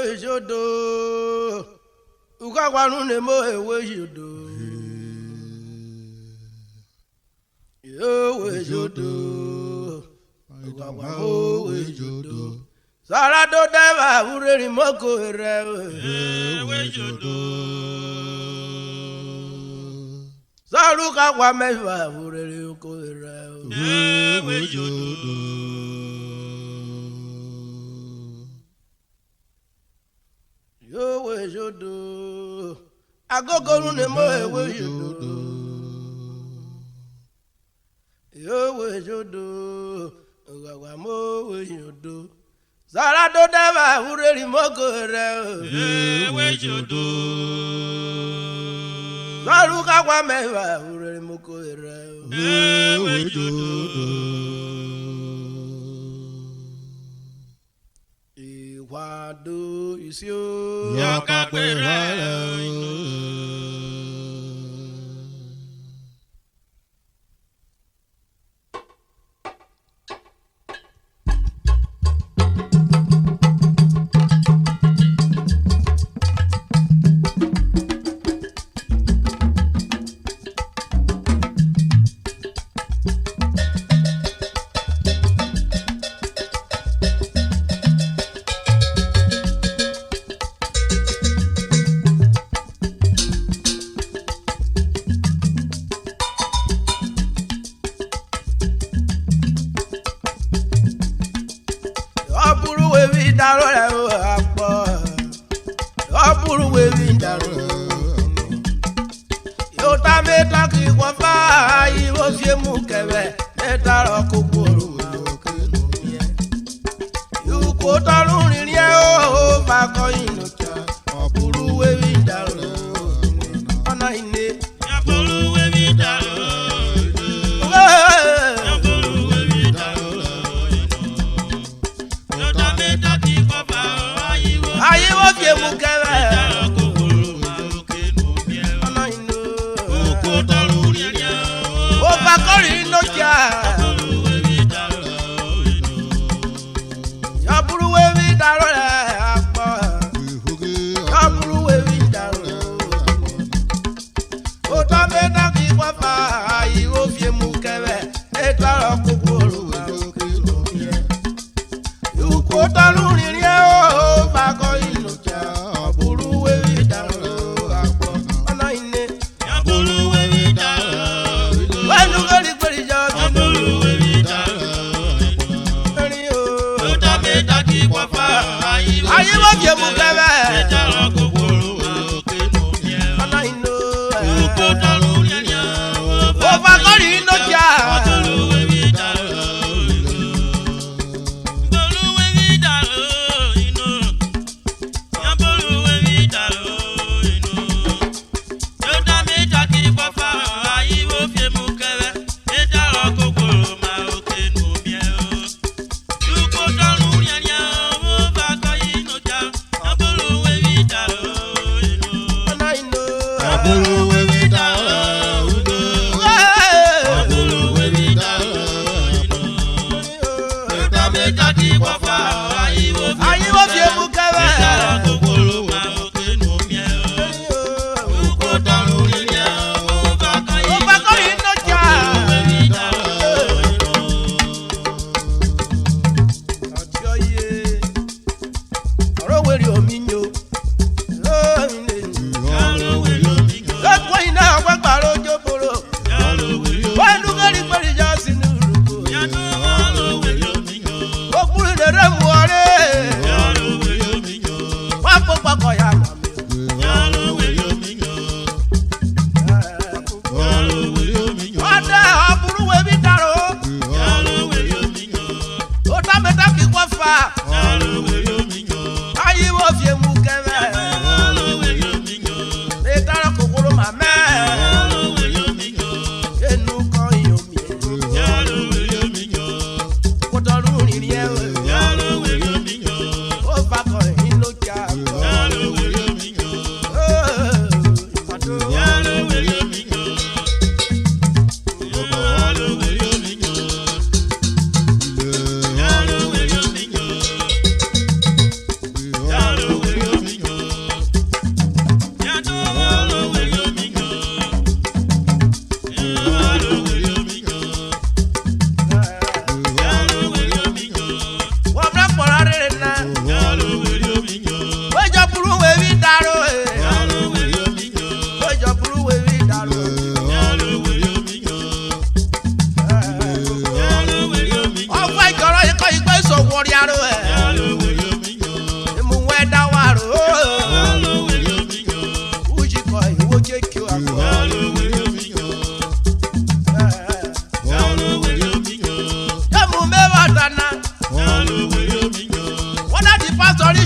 we jodo ukakwanu ne mo we jodo yo we jodo ukakwanu we jodo sara do deva ureri moko re we jodo saru kakwa meva ureri ko re we jodo yo we jodo agogo ne mo we jodo yo we jodo ukakwanu mo we jodo sara do deva ureri moko re we jodo saru kakwa meva ureri moko re we jodo iwado isio yakapera DARO le apo opuru we bi DARO yo ta meta ki kwa fa yi wo fie mu kebe DARO kokoro yo ko ta lu rin ye o ba ko inu cha opuru we bi DARO ona ine opuru we bi DARO aye wo fie mu kere o ba kori no ja ya buru we bi DARO le apo ya buru we bi DARO o ta me na ki kwa fa aye wo fie mu kere DARO kokoro yu ko ta lu rin ye o ba ko inu ja buru we bi DARO apo ona ine ya buru we bi DARO wanu gori gori ja buru we bi DARO eri o ta me ta ki kwa fa aye wo fie mu kebe DARO kokoro ona ino yu ko ta lu rin ye o ba ko inu ja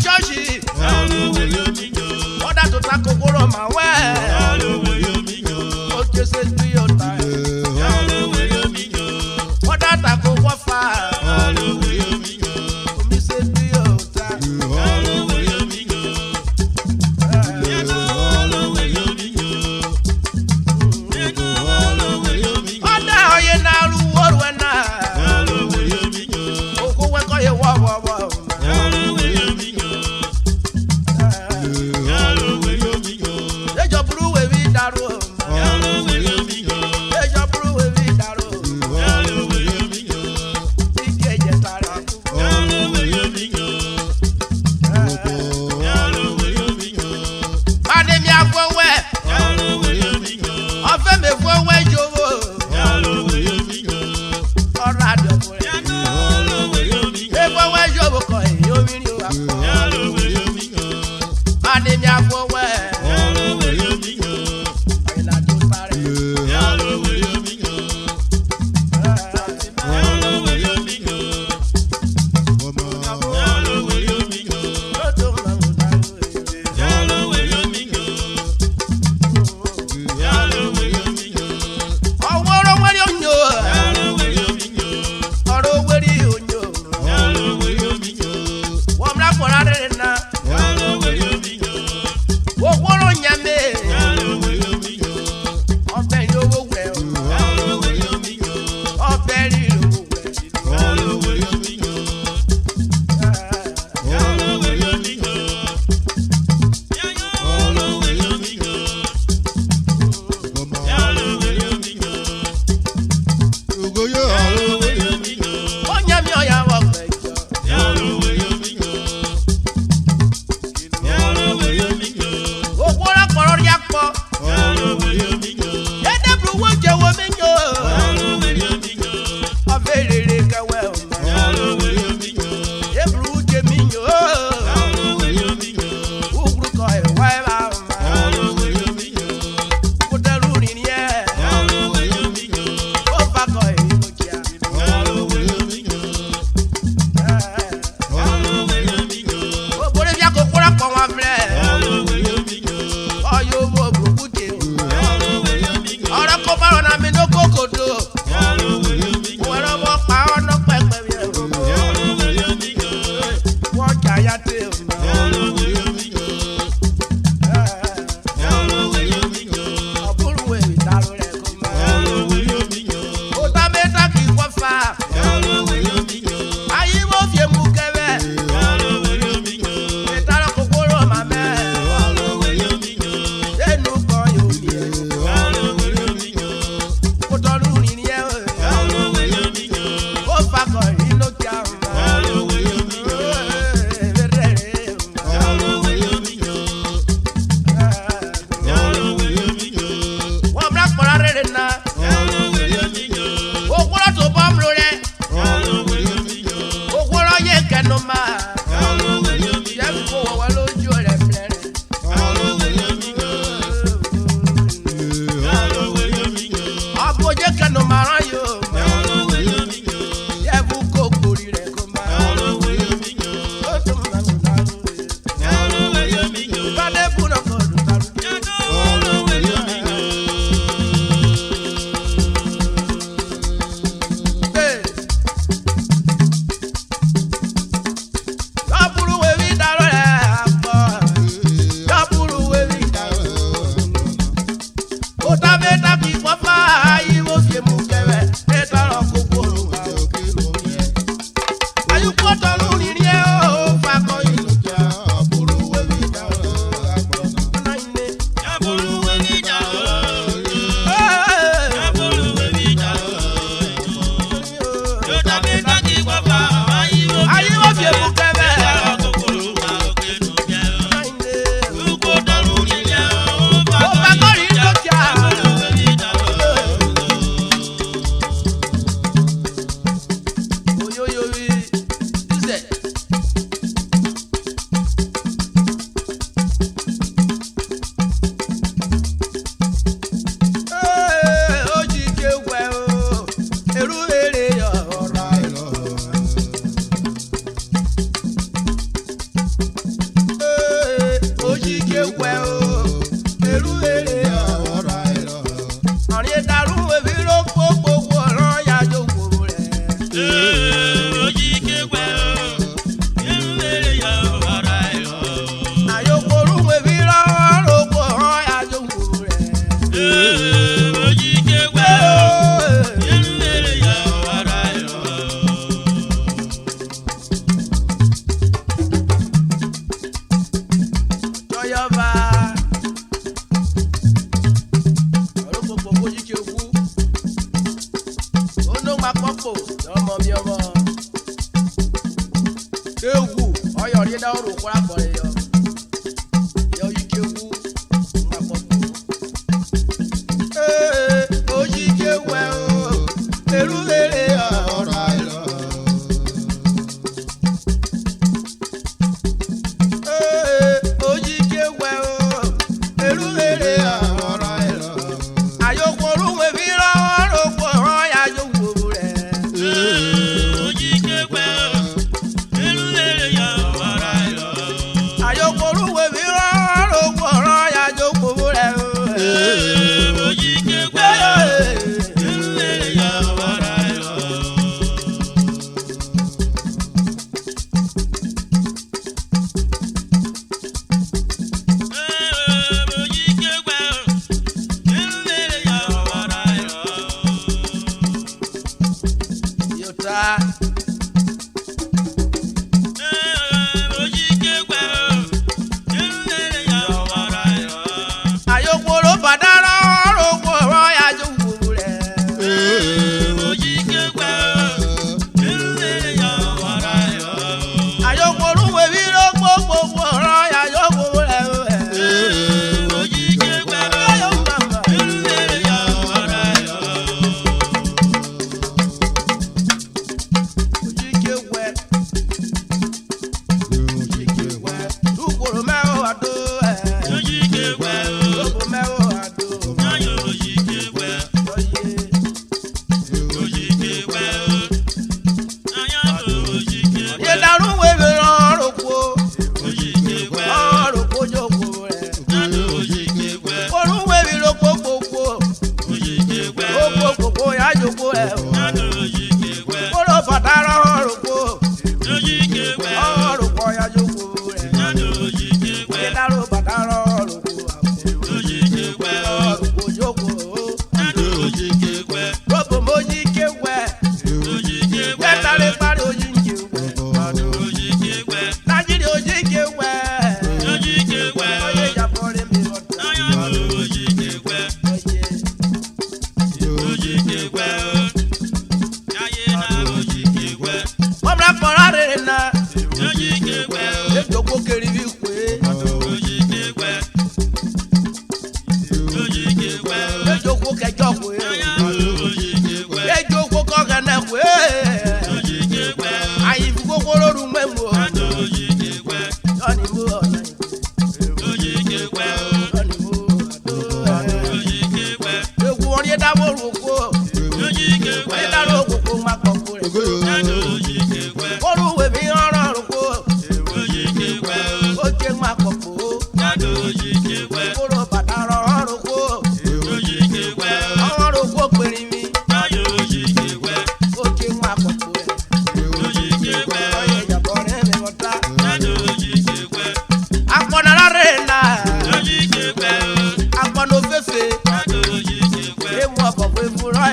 ṣọ́ọ̀ṣì. Ọ̀dà tó ta kòkòrò mà wẹ́. Ó ké ṣe bí ọ̀tá. Ọ̀dà ta kò wọ́ fà. Omi ṣe bí ọ̀tá. Ọ̀dà ọ̀yẹ́ náà rú wọ́ọ̀rù ẹ̀ náà. Òkú wẹ́kọ̀ yẹ wọ́ọ̀wọ́ọ̀wọ́. Ejo buru we vi daro. Ejo buru we vi daro. Ike je tare. Ade mi agbowe. Ofe me fowe jowo. Ora dobo. E fowe jowo ko e omi ri o apo. Ade mi agbowe. kwara kore yo UWEVWI OJIKEGHWE erubere ọ̀rọ̀ àìlọ́ OJIKEGHWE erubere ọ̀rọ̀ àìlọ́ ayokoro we bi ro ko ran ya jo wo re OJIKEGHWE erubere ọ̀rọ̀ àìlọ́ ayokoro we bi ro ko ran ya jo wo re OJIKEGHWE ayokoro badara ro ko ran ya jo wo re OJIKEGHWE ayokoro we bi ro gbogbo ran ya jo wo re OJIKEGHWE ayo mama OJIKEGHWE ukoro me o ado OJIKEGHWE obo me o ado ayo OJIKEGHWE OJIKEGHWE ayo OJIKEGHWE ye darun we be ro ko OJIKEGHWE ro ko joko re ayo OJIKEGHWE orun we bi ro ko gbogbo OJIKEGHWE gbogbo ya joko re ayo OJIKEGHWE oro badara ro ko OJIKEGHWE ro ko ya joko re ayo OJIKEGHWE ye daro badara ro ko OJIKEGHWE ro ko joko ayo OJIKEGHWE robo OJIKEGHWE OJIKEGHWE tare pare OJIKEGHWE ayo OJIKEGHWE najiri OJIKEGHWE OJIKEGHWE oye japore mi ayo OJIKEGHWE OJIKEGHWE aye na OJIKEGHWE omra porare na OJIKEGHWE ejoko keri bi pe OJIKEGHWE OJIKEGHWE ejoko kejo pe OJIKEGHWE ejoko ko gana pe OJIKEGHWE ayi gbogbo lorun memo OJIKEGHWE oni mo ona OJIKEGHWE oni mo OJIKEGHWE ewu ori dawo roko OJIKEGHWE dawo koko ma koko re OJIKEGHWE oruwe mi ran roko OJIKEGHWE oje ma koko OJIKEGHWE oro badara roko OJIKEGHWE awon roko peri mi OJIKEGHWE oje ma koko re OJIKEGHWE oye japore mi wota OJIKEGHWE akona la rena OJIKEGHWE akona ofefe OJIKEGHWE e mo bo fe fura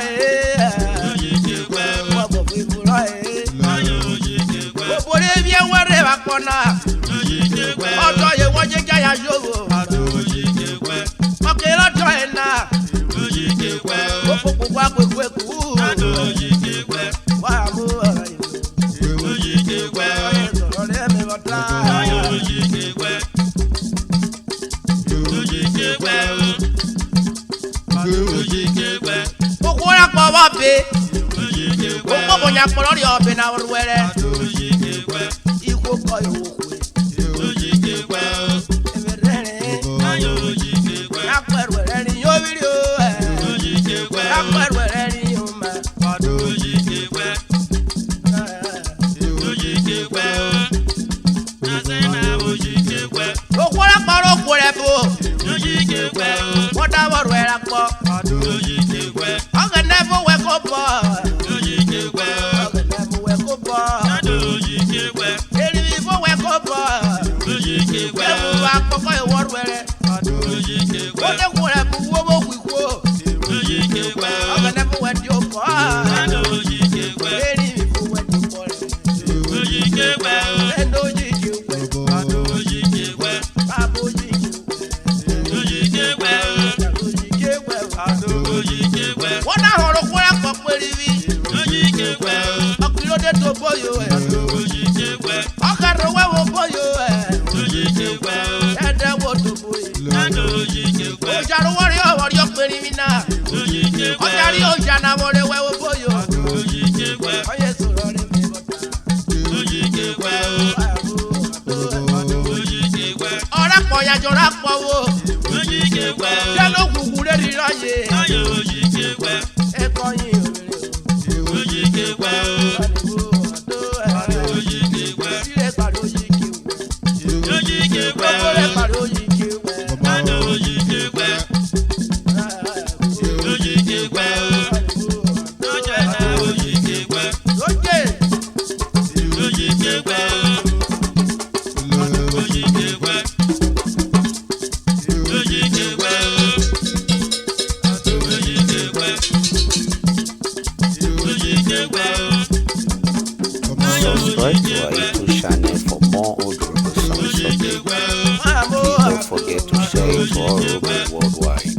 OJIKEGHWE mo bo fe fura OJIKEGHWE obore bi enwere akona OJIKEGHWE odo ye woje jaya yowo OJIKEGHWE okere odo ena OJIKEGHWE opopo wa kwekweku OJIKEGHWE wa mu OJIKEGHWE ore me wota OJIKEGHWE OJIKEGHWE OJIKEGHWE okora pa wa be OJIKEGHWE okpo nya poro ri obe na were OJIKEGHWE iko ko yo kwe OJIKEGHWE everere ayo OJIKEGHWE akweru re ni yo video OJIKEGHWE akweru re ni yo ma OJIKEGHWE OJIKEGHWE azena OJIKEGHWE okora paro kore bo OJIKEGHWE oda woro era po OJIKEGHWE oga never wake up OJIKEGHWE oga never wake up OJIKEGHWE eri fo wake up OJIKEGHWE ewu akoko iwor were OJIKEGHWE ode kore bu wo bo kwiko OJIKEGHWE oga never wake up OJIKEGHWE eri fo wake up OJIKEGHWE endo OJIKEGHWE OJIKEGHWE babo OJIKEGHWE OJIKEGHWE wona horo kora po periwi OJIKEGHWE okilode to boyo OJIKEGHWE okaro we wo boyo Arapọ̀ yàjọ rapọ̀ wo. Ojìkègbè. Yálò kùkù lè rí ráyè. Ayọ̀ Ojìkègbè. Ẹ̀kọ́ yín òrèrè. Ojìkègbè. Pariwo Ojìkègbè. sílẹ̀ pariwo Ojìkègbè. Ojìkègbè. Gbogbo rẹ̀ pariwo Ojìkègbè. Ayọ̀ Ojìkègbè. Ojìkègbè. Lọ́jà náà Ojìkègbè. Lókè. Ojìkègbè. Ojìkègbè. Ojìkègbè. Ojìkègbè. Ojìkègbè. Subscribe to our YouTube channel for more OJIKEGHWE songs updates. Please don't forget to share it to all Robos worldwide.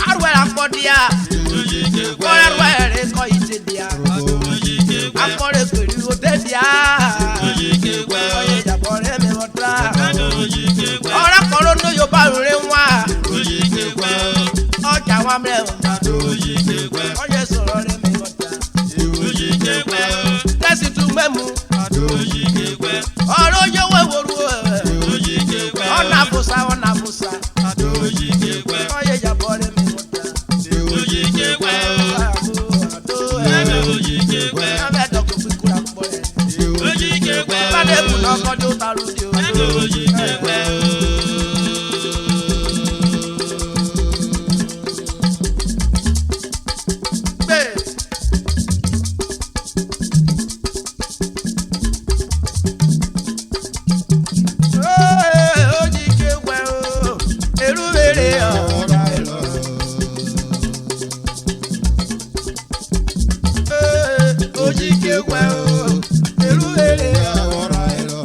Arwẹ̀ akpọ̀dìyà. Kọ́rẹ́rẹ́ rẹ̀ kọ́ ìdèdìyà. Akọ̀rẹ́ pẹ̀lú òdèdìyà. Ọyẹ ìjàpọ̀ rẹ̀ mi wọ́n dá. Ọ̀rẹ́ kọ̀ọ̀rọ̀ ní Yorùbá rẹ̀ wá. Ọjà wa mẹ́rin wá. Ọyẹ sọ̀rọ̀ rẹ̀ mi wọ́n dá. Tẹ́sí tún mẹ́mu. Ọ̀rọ̀ yẹwò ìwòrú ẹ̀. Ọ̀nà àbùsà ọ̀nà àbùsà. Ọyẹ ìjàpọ̀ rẹ̀ mi wọ́n dá. Ọbẹ̀ dọ̀kọ̀ fi kúra pọ̀ rẹ̀. Bádé kù lọ́kọ́ ní ó ta lóde o. Gbé. Ojìkègbè o, èrú wèrè ọ̀rọ̀ ẹ̀rọ. Ojìkègbè o, èrú wèrè ọ̀rọ̀ ẹ̀rọ.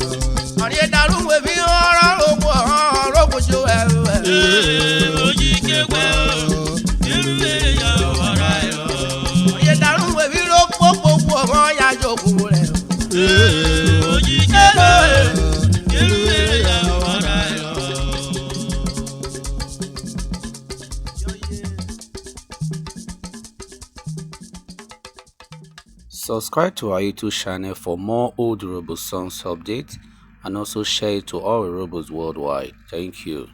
Ọ̀rẹ́ dàrú wèmí ọ̀rọ̀ ògbó ọ̀rọ̀ ògbójó ẹ̀rọ ẹ̀rọ. Ojìkègbè. Ọ̀rẹ́ dàrú wèmí ló pópópó ọmọ yájọ òkú rẹ̀. Subscribe to our YouTube channel for more old Robos songs updates and also share it to all Robos worldwide. Thank you.